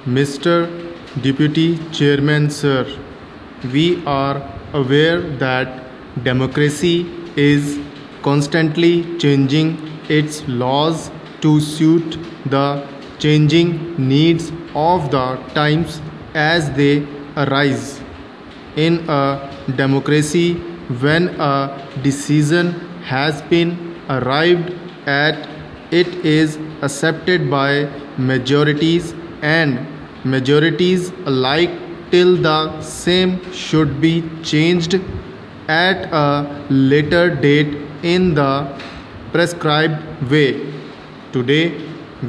Mr. Deputy Chairman, sir, we are aware that democracy is constantly changing its laws to suit the changing needs of the times as they arise. In a democracy, when a decision has been arrived at, it is accepted by majorities and majorities alike till the same should be changed at a later date in the prescribed way. Today,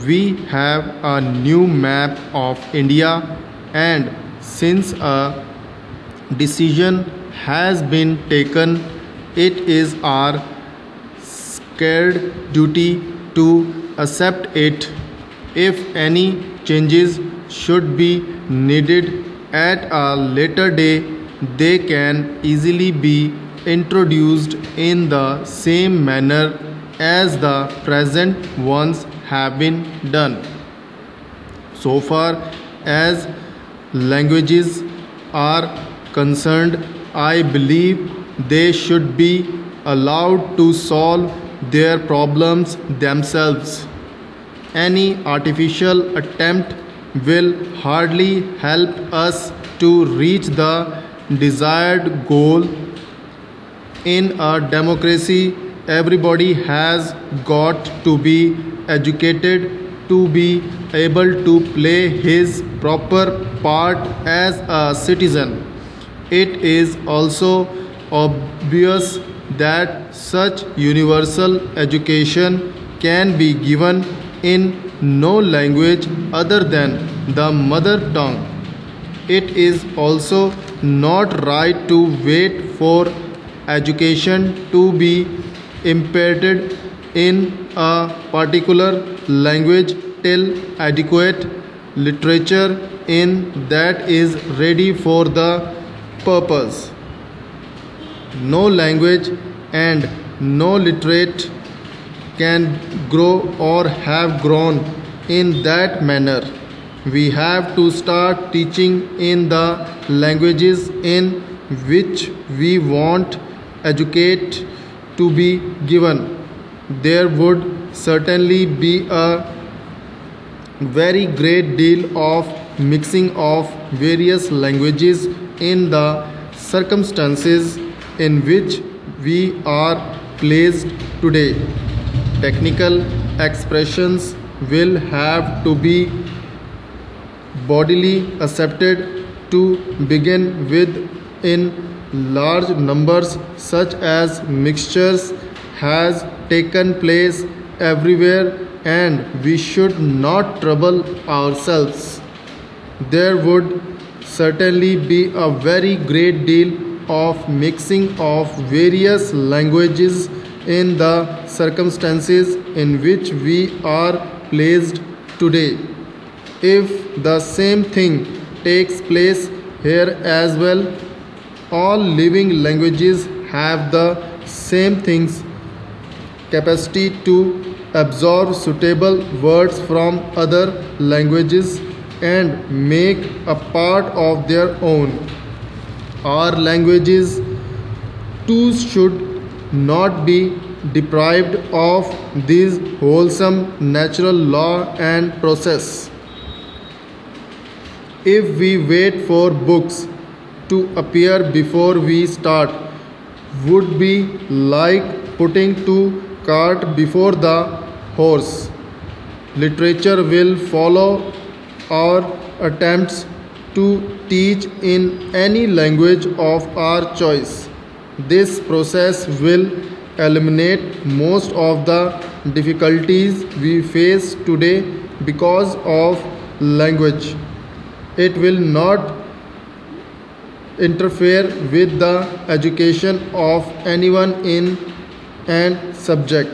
we have a new map of India, and since a decision has been taken, it is our scared duty to accept it. If any changes should be needed at a later day, they can easily be introduced in the same manner as the present ones have been done. So far as languages are concerned, I believe they should be allowed to solve their problems themselves. Any artificial attempt will hardly help us to reach the desired goal. In a democracy, everybody has got to be educated to be able to play his proper part as a citizen. It is also obvious that such universal education can be given in no language other than the mother tongue. It is also not right to wait for education to be imparted in a particular language till adequate literature in that is ready for the purpose. No language and no literate can grow or have grown in that manner. We have to start teaching in the languages in which we want educate to be given. There would certainly be a very great deal of mixing of various languages in the circumstances in which we are placed today. Technical expressions will have to be bodily accepted to begin with in large numbers, such as mixtures has taken place everywhere, and we should not trouble ourselves. There would certainly be a very great deal of mixing of various languages in the circumstances in which we are placed today. If the same thing takes place here as well, all living languages have the same things capacity to absorb suitable words from other languages and make a part of their own. Our languages too should not be deprived of this wholesome natural law and process. If we wait for books to appear before we start, would be like putting the cart before the horse. Literature will follow our attempts to teach in any language of our choice. This process will eliminate most of the difficulties we face today because of language. It will not interfere with the education of anyone in and subject.